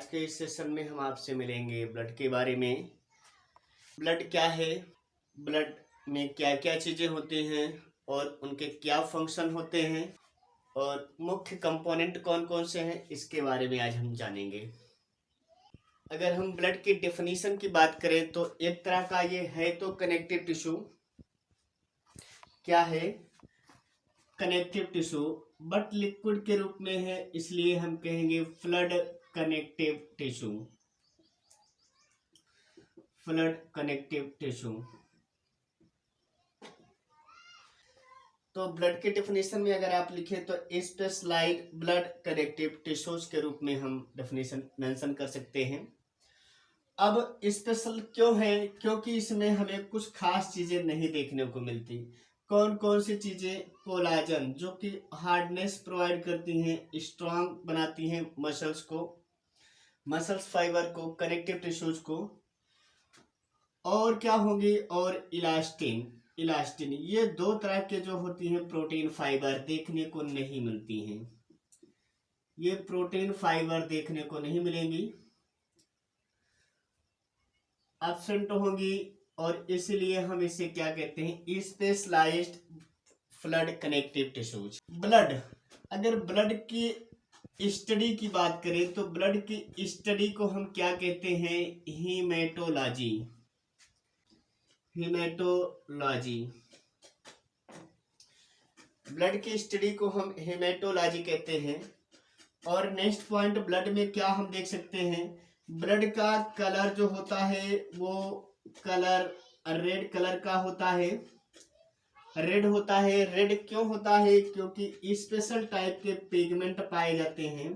आज के इस सेशन में हम आपसे मिलेंगे ब्लड के बारे में। ब्लड क्या है, ब्लड में क्या क्या चीज़ें होती हैं और उनके क्या फंक्शन होते हैं और मुख्य कंपोनेंट कौन कौन से हैं, इसके बारे में आज हम जानेंगे। अगर हम ब्लड की डेफिनेशन की बात करें तो एक तरह का ये है तो कनेक्टिव टिश्यू। क्या है? कनेक्टिव टिश्यू, बट लिक्विड के रूप में है, इसलिए हम कहेंगे flood connective tissue. Flood connective tissue. तो ब्लड के डेफिनेशन में अगर आप लिखें तो स्पेशलाइज्ड ब्लड कनेक्टिव टिश्यूज के रूप में हम डेफिनेशन मेंशन कर सकते हैं। अब स्पेशल क्यों है? क्योंकि इसमें हमें कुछ खास चीजें नहीं देखने को मिलती। कौन कौन सी चीजें? कोलाजन, जो कि हार्डनेस प्रोवाइड करती हैं, स्ट्रांग बनाती हैं मसल्स को, मसल्स फाइबर को, कनेक्टिव टिश्यूज को। और क्या होंगी? और इलास्टिन। इलास्टिन, ये दो तरह के जो होती हैं प्रोटीन फाइबर देखने को नहीं मिलती हैं। ये प्रोटीन फाइबर देखने को नहीं मिलेंगी, एब्सेंट होंगी, और इसलिए हम इसे क्या कहते हैं? Specialized fluid connective tissues. Blood, अगर ब्लड की स्टडी की बात करें तो ब्लड की स्टडी को हम क्या कहते हैं? हीमेटोलॉजी। हीमेटोलॉजी, ब्लड की स्टडी को हम हेमेटोलॉजी कहते हैं। और नेक्स्ट पॉइंट, ब्लड में क्या हम देख सकते हैं? ब्लड का कलर जो होता है वो कलर रेड कलर का होता है। रेड होता है। रेड क्यों होता है? क्योंकि स्पेशल टाइप के पिगमेंट पाए जाते हैं।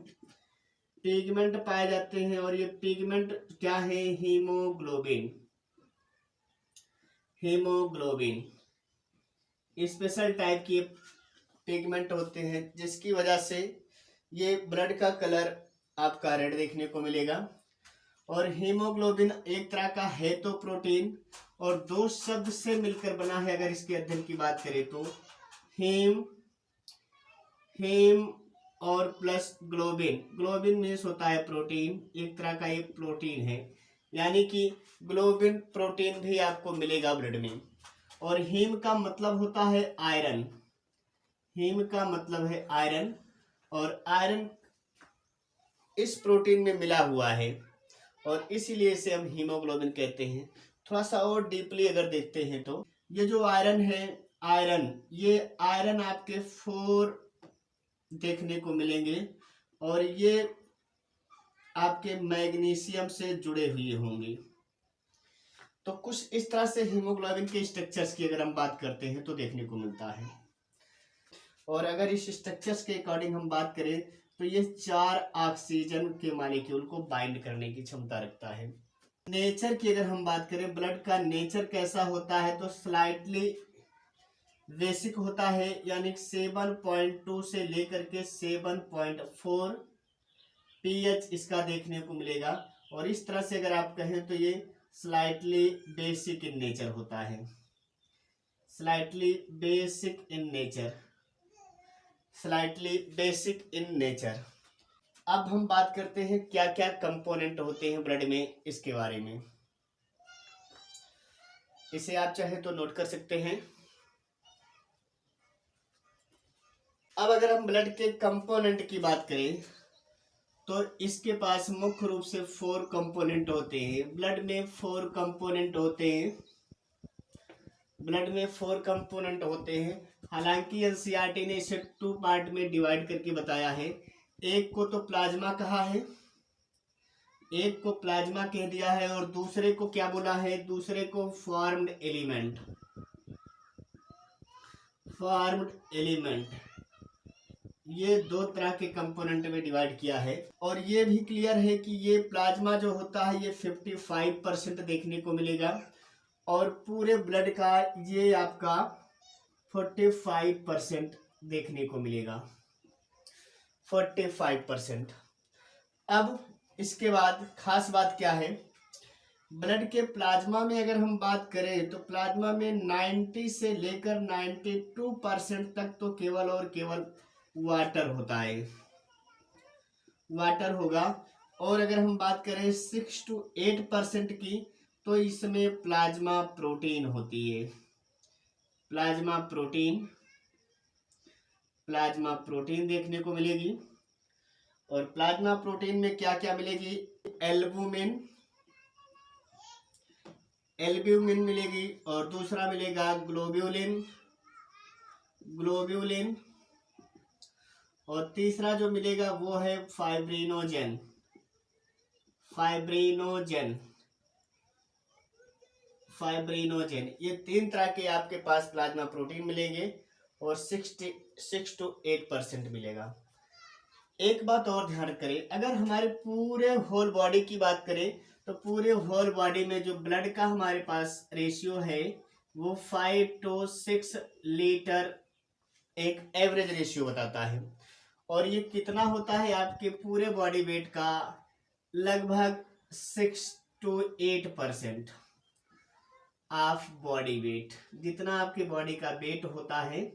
पिगमेंट पाए जाते हैं और ये पिगमेंट क्या है? हीमोग्लोबिन। हीमोग्लोबिन स्पेशल टाइप के पिगमेंट होते हैं, जिसकी वजह से ये ब्लड का कलर आपका रेड देखने को मिलेगा। और हीमोग्लोबिन एक तरह का है तो प्रोटीन, और दो शब्द से मिलकर बना है। अगर इसके अध्ययन की बात करें तो हीम, हीम और प्लस ग्लोबिन। ग्लोबिन मीन्स होता है प्रोटीन, एक तरह का ये प्रोटीन है, यानी कि ग्लोबिन प्रोटीन भी आपको मिलेगा ब्लड में। और हीम का मतलब होता है आयरन। हीम का मतलब है आयरन, और आयरन इस प्रोटीन में मिला हुआ है और इसीलिए इसे हम हीमोग्लोबिन कहते हैं। थोड़ा सा और डीपली अगर देखते हैं तो ये जो आयरन है, आयरन, ये आयरन आपके 4 देखने को मिलेंगे, और ये आपके मैग्नीशियम से जुड़े हुए होंगे। तो कुछ इस तरह से हीमोग्लोबिन के स्ट्रक्चर्स की अगर हम बात करते हैं तो देखने को मिलता है। और अगर इस स्ट्रक्चर्स के अकॉर्डिंग हम बात करें तो ये 4 ऑक्सीजन के मॉलिक्यूल को बाइंड करने की क्षमता रखता है। नेचर की अगर हम बात करें, ब्लड का नेचर कैसा होता है? तो स्लाइटली बेसिक होता है, यानी 7.2 से लेकर के 7.4 पीएच इसका देखने को मिलेगा। और इस तरह से अगर आप कहें तो ये स्लाइटली बेसिक इन नेचर होता है। Slightly basic in nature, slightly basic in nature. अब हम बात करते हैं क्या क्या कंपोनेंट होते हैं ब्लड में, इसके बारे में। इसे आप चाहे तो नोट कर सकते हैं। अब अगर हम ब्लड के कंपोनेंट की बात करें तो इसके पास मुख्य रूप से 4 कंपोनेंट होते हैं। ब्लड में 4 कंपोनेंट होते हैं। ब्लड में 4 कंपोनेंट होते हैं। हालांकि एनसीईआरटी ने इसे 2 पार्ट में डिवाइड करके बताया है। एक को तो प्लाज्मा कहा है, एक को प्लाज्मा कह दिया है, और दूसरे को क्या बोला है? दूसरे को फॉर्म्ड एलिमेंट। फॉर्म्ड एलिमेंट, ये 2 तरह के कंपोनेंट में डिवाइड किया है। और ये भी क्लियर है कि ये प्लाज्मा जो होता है ये 55% देखने को मिलेगा, और पूरे ब्लड का ये आपका 45% देखने को मिलेगा। 45%। अब इसके बाद खास बात क्या है? ब्लड के प्लाज्मा में अगर हम बात करें तो प्लाज्मा में 90 से लेकर 92% तक तो केवल और केवल वाटर होता है। वाटर होगा। और अगर हम बात करें 6 to 8% की, तो इसमें प्लाज्मा प्रोटीन होती है। प्लाज्मा प्रोटीन देखने को मिलेगी। और प्लाज्मा प्रोटीन में क्या क्या मिलेगी? एल्ब्यूमिन मिलेगी, और दूसरा मिलेगा ग्लोब्यूलिन, और तीसरा जो मिलेगा वो है फाइब्रिनोजन। ये 3 तरह के आपके पास प्लाज्मा प्रोटीन मिलेंगे, और 6 to 8% मिलेगा। एक बात और ध्यान करें, अगर हमारे पूरे होल बॉडी की बात करें, तो पूरे होल बॉडी में जो ब्लड का हमारे पास रेशियो है वो 5 to 6 लीटर एक एवरेज रेशियो बताता है। और ये कितना होता है? आपके पूरे बॉडी वेट का लगभग 6 to 8% ऑफ बॉडी वेट। जितना आपके बॉडी का वेट होता है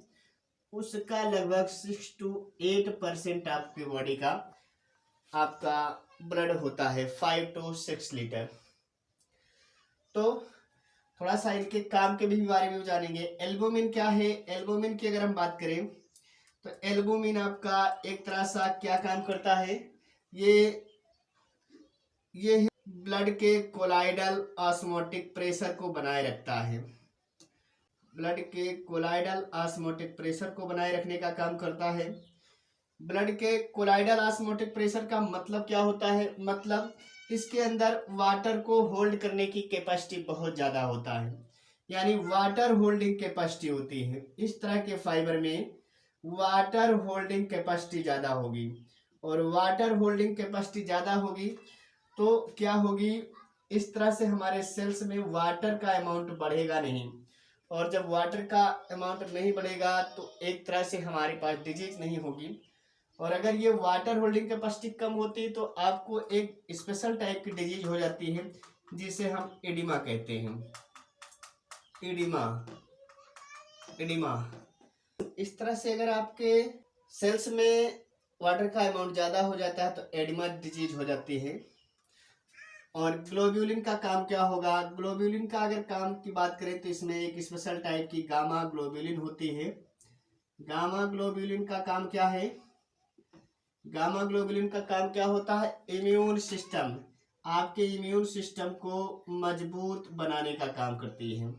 उसका लगभग 6 to 8% आपके बॉडी का आपका ब्लड होता है, 5 to 6 लीटर। तो थोड़ा सा इनके काम के भी बारे में जानेंगे। एल्बुमिन क्या है? एल्बुमिन की अगर हम बात करें, तो एल्बुमिन आपका एक तरह सा क्या काम करता है? ये ब्लड के कोलाइडल ऑस्मोटिक प्रेशर को बनाए रखता है। ब्लड के कोलाइडल ऑस्मोटिक प्रेशर को बनाए रखने का काम करता है। ब्लड के कोलाइडल ऑस्मोटिक प्रेशर का मतलब क्या होता है? मतलब इसके अंदर वाटर को होल्ड करने की कैपेसिटी बहुत ज़्यादा होता है, यानी वाटर होल्डिंग कैपेसिटी होती है। इस तरह के फाइबर में वाटर होल्डिंग कैपेसिटी ज़्यादा होगी, और वाटर होल्डिंग कैपेसिटी ज़्यादा होगी तो क्या होगी? इस तरह से हमारे सेल्स में वाटर का अमाउंट बढ़ेगा नहीं, और जब वाटर का अमाउंट नहीं बढ़ेगा तो एक तरह से हमारे पास डिजीज नहीं होगी। और अगर ये वाटर होल्डिंग कैपेसिटी कम होती तो आपको एक स्पेशल टाइप की डिजीज हो जाती है, जिसे हम एडिमा कहते हैं। एडिमा। इस तरह से अगर आपके सेल्स में वाटर का अमाउंट ज़्यादा हो जाता है तो एडिमा डिजीज हो जाती है। और ग्लोब्यूलिन का काम क्या होगा? ग्लोब्यूलिन का अगर काम की बात करें तो इसमें एक स्पेशल टाइप की गामा ग्लोब्यूलिन होती है। गामा ग्लोब्यूलिन का काम क्या है? गामा ग्लोब्यूलिन का काम क्या होता है? इम्यून सिस्टम, आपके इम्यून सिस्टम को मजबूत बनाने का काम करती है।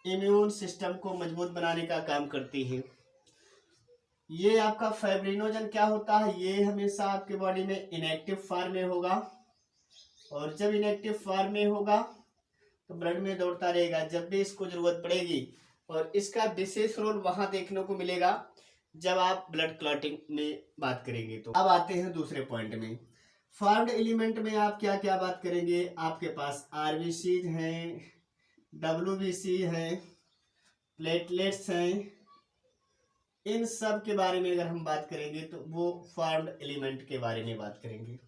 इम्यून सिस्टम को मजबूत बनाने का काम करती है। ये आपका फाइब्रिनोजन क्या होता है? ये हमेशा आपके बॉडी में इनएक्टिव फॉर्म में होगा, और जब इनएक्टिव फॉर्म में होगा तो ब्लड में दौड़ता रहेगा जब भी इसको जरूरत पड़ेगी। और इसका विशेष रोल वहां देखने को मिलेगा जब आप ब्लड क्लॉटिंग में बात करेंगे। तो अब आते हैं दूसरे पॉइंट में। फॉर्म्ड एलिमेंट में आप क्या क्या बात करेंगे? आपके पास आरबीसी हैं, डब्ल्यूबीसी हैं, प्लेटलेट्स हैं। इन सब के बारे में अगर हम बात करेंगे तो वो फॉर्म्ड एलिमेंट के बारे में बात करेंगे।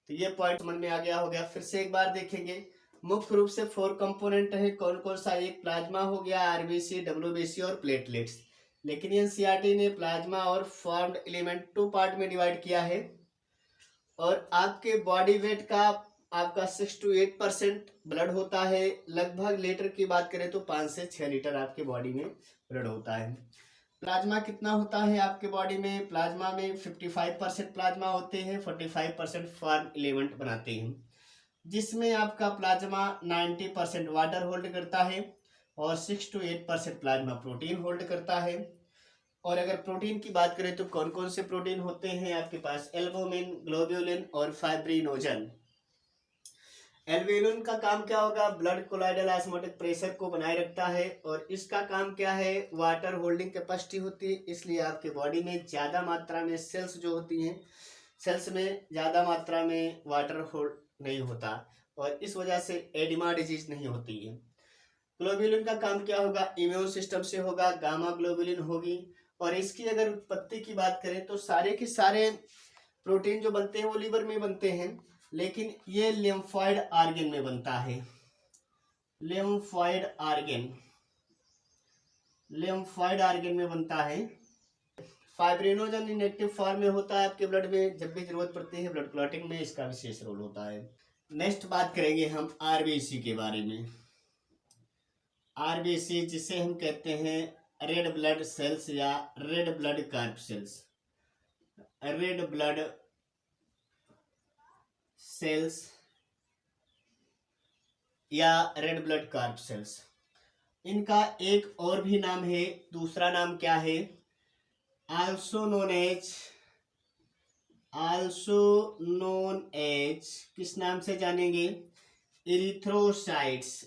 तो ये पॉइंट समझ में आ गया हो गया। फिर से एक बार देखेंगे। मुख्य रूप से 4 कंपोनेंट है। कौन कौन सा? एक प्लाज्मा हो गया, आरबीसी, डब्ल्यूबीसी और प्लेटलेट्स। लेकिन एनसीईआरटी ने प्लाज्मा और फॉर्म्ड एलिमेंट 2 पार्ट में डिवाइड किया है। और आपके बॉडी वेट का आपका 6 to 8% ब्लड होता है। लगभग लीटर की बात करें तो 5 से 6 लीटर आपके बॉडी में ब्लड होता है। प्लाज्मा कितना होता है आपके बॉडी में? प्लाज्मा में 55% प्लाज्मा होते हैं, 45% फॉर्म एलिमेंट बनाते हैं, जिसमें आपका प्लाज्मा 90% वाटर होल्ड करता है, और 6 to 8% प्लाज्मा प्रोटीन होल्ड करता है। और अगर प्रोटीन की बात करें तो कौन कौन से प्रोटीन होते हैं आपके पास? एल्बुमिन, ग्लोब्यूलिन और फाइब्रिनोजन। एल्बुमिन का काम क्या होगा? ब्लड कोलाइडल ऑस्मोटिक प्रेशर को बनाए रखता है, और इसका काम क्या है? वाटर होल्डिंग कैपेसिटी होती है। इसलिए आपके बॉडी में ज़्यादा मात्रा में सेल्स जो होती हैं, सेल्स में ज़्यादा मात्रा में वाटर होल्ड नहीं होता, और इस वजह से एडिमा डिजीज नहीं होती है। ग्लोब्यूलिन का काम क्या होगा? इम्यून सिस्टम से होगा, गामा ग्लोब्यूलिन होगी। और इसकी अगर उत्पत्ति की बात करें तो सारे के सारे प्रोटीन जो बनते हैं वो लीवर में बनते हैं, लेकिन ये लिम्फॉइड ऑर्गन में बनता है। लिम्फॉइड ऑर्गन में बनता है। फाइब्रिनोजन इनएक्टिव फॉर्म में होता है आपके ब्लड में, जब भी जरूरत पड़ती है ब्लड क्लॉटिंग में इसका विशेष रोल होता है। नेक्स्ट बात करेंगे हम आरबीसी के बारे में। आरबीसी जिसे हम कहते हैं रेड ब्लड सेल्स या red blood corpuscles, red blood cells या रेड ब्लड कार्पसेल्स। इनका एक और भी नाम है, दूसरा नाम क्या है, आल्सो नोन एज किस नाम से जानेंगे, इरिथ्रोसाइट्स।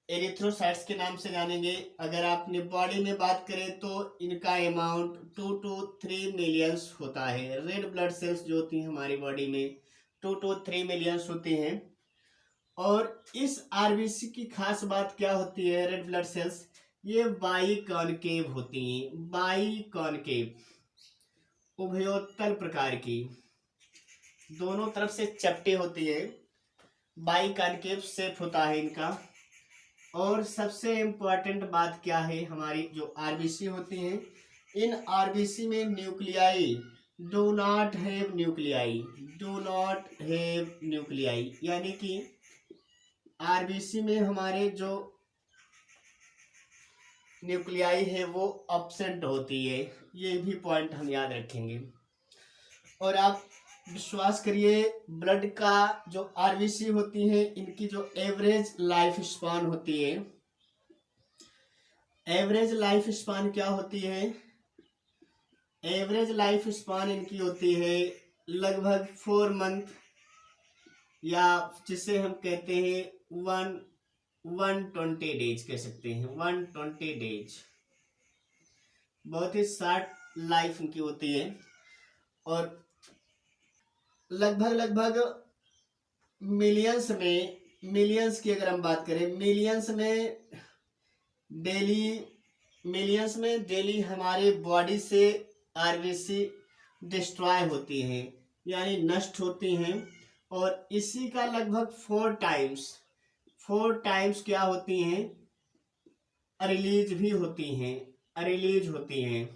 एरिथ्रोसाइट्स के नाम से जानेंगे। अगर आपने बॉडी में बात करें तो इनका अमाउंट 2 to 3 मिलियंस होता है। रेड ब्लड सेल्स जो होती हैं हमारी बॉडी में 2 to 3 मिलियंस होती हैं। और इस आरबीसी की खास बात क्या होती है, रेड ब्लड सेल्स ये बाई कॉनकेव होती हैं, बाई कॉनकेव, उभयोत्तल प्रकार की, दोनों तरफ से चपटे होती है, बाई कॉनकेव शेप होता है इनका। और सबसे इम्पोर्टेंट बात क्या है, हमारी जो आरबीसी होती हैं, इन आरबीसी में nuclei do not have nuclei, यानी कि आरबीसी में हमारे जो न्यूक्लियाई है वो एब्सेंट होती है। ये भी पॉइंट हम याद रखेंगे। और आप विश्वास करिए, ब्लड का जो आरबीसी होती है इनकी जो एवरेज लाइफ स्पान होती है, एवरेज लाइफ स्पान क्या होती है, एवरेज लाइफ स्पान इनकी होती है लगभग 4 मंथ, या जिसे हम कहते हैं 120 डेज कह सकते हैं, 120 डेज। बहुत ही शॉर्ट लाइफ इनकी होती है। और लगभग मिलियंस की अगर हम बात करें, मिलियंस में डेली हमारे बॉडी से आरबीसी डिस्ट्रॉय होती हैं, यानी नष्ट होती हैं। और इसी का लगभग 4 टाइम्स क्या होती हैं, रिलीज होती हैं।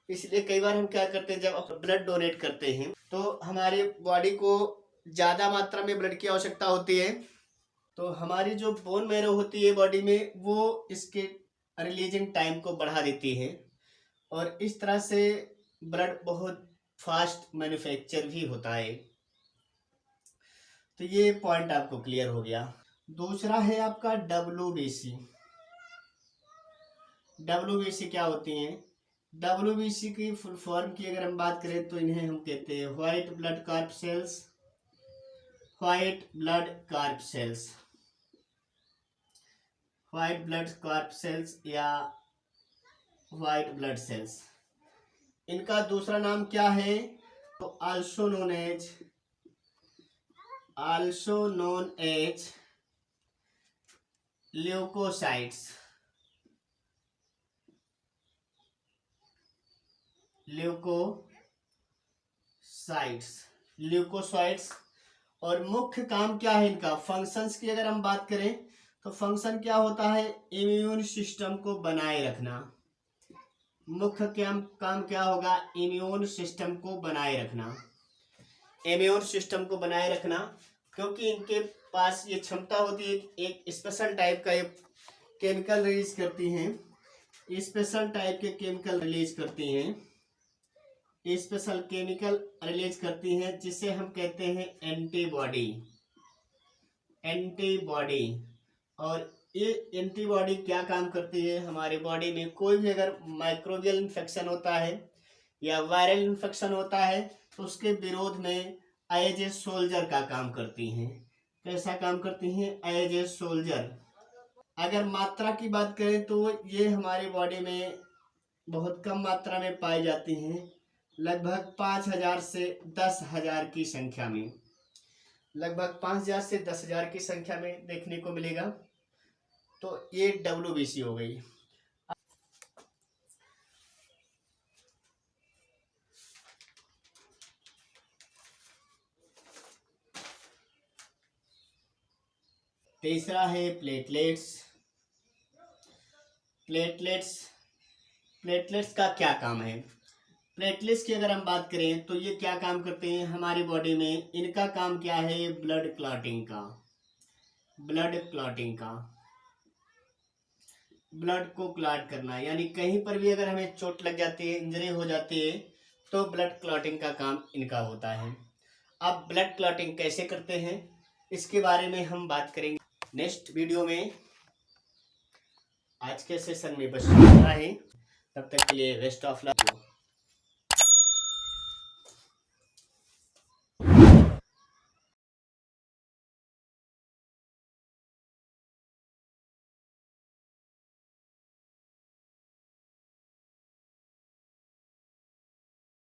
इसलिए कई बार हम क्या करते हैं, जब आप ब्लड डोनेट करते हैं तो हमारे बॉडी को ज़्यादा मात्रा में ब्लड की आवश्यकता होती है, तो हमारी जो बोन मैरो होती है बॉडी में वो इसके रिलीजिंग टाइम को बढ़ा देती है। और इस तरह से ब्लड बहुत फास्ट मैन्युफैक्चर भी होता है। तो ये पॉइंट आपको क्लियर हो गया। दूसरा है आपका डब्ल्यूबीसी। डब्ल्यूबीसी क्या होती हैं, डब्ल्यूबीसी की फुल फॉर्म की अगर हम बात करें तो इन्हें हम कहते हैं व्हाइट ब्लड कार्पसेल्स, व्हाइट ब्लड कार्पसेल्स या व्हाइट ब्लड सेल्स। इनका दूसरा नाम क्या है, तो also known as leucocytes. Leucocytes. और मुख्य काम क्या है इनका, फंक्शंस की अगर हम बात करें तो फंक्शन क्या होता है, इम्यून सिस्टम को बनाए रखना। मुख्य काम क्या होगा, इम्यून सिस्टम को बनाए रखना, क्योंकि इनके पास ये क्षमता होती है, एक स्पेशल टाइप का केमिकल रिलीज करती हैं, स्पेशल केमिकल रिलीज करती हैं जिसे हम कहते हैं एंटीबॉडी। और ये एंटीबॉडी क्या काम करती है, हमारे बॉडी में कोई भी अगर माइक्रोबियल इन्फेक्शन होता है या वायरल इन्फेक्शन होता है तो उसके विरोध में एज ए सोल्जर का काम करती हैं। कैसा काम करती हैं, एज ए सोल्जर। अगर मात्रा की बात करें तो ये हमारी बॉडी में बहुत कम मात्रा में पाई जाती हैं, लगभग 5000 से 10,000 की संख्या में, लगभग 5000 से 10,000 की संख्या में देखने को मिलेगा। तो ये डब्ल्यूबीसी हो गई। तीसरा है प्लेटलेट्स। प्लेटलेट्स का क्या काम है? प्लेटलेट्स की अगर हम बात करें तो ये क्या काम करते हैं हमारी बॉडी में? इनका काम क्या है? ब्लड क्लॉटिंग का। ब्लड को क्लॉट करना, यानी कहीं पर भी अगर हमें चोट लग जाती है, इंजरी हो जाती है, तो ब्लड क्लॉटिंग का काम इनका होता है। अब ब्लड क्लॉटिंग कैसे करते हैं इसके बारे में हम बात करेंगे नेक्स्ट वीडियो में। आज के सेशन में बस इतना ही, तब तक के लिए बेस्ट ऑफ लक।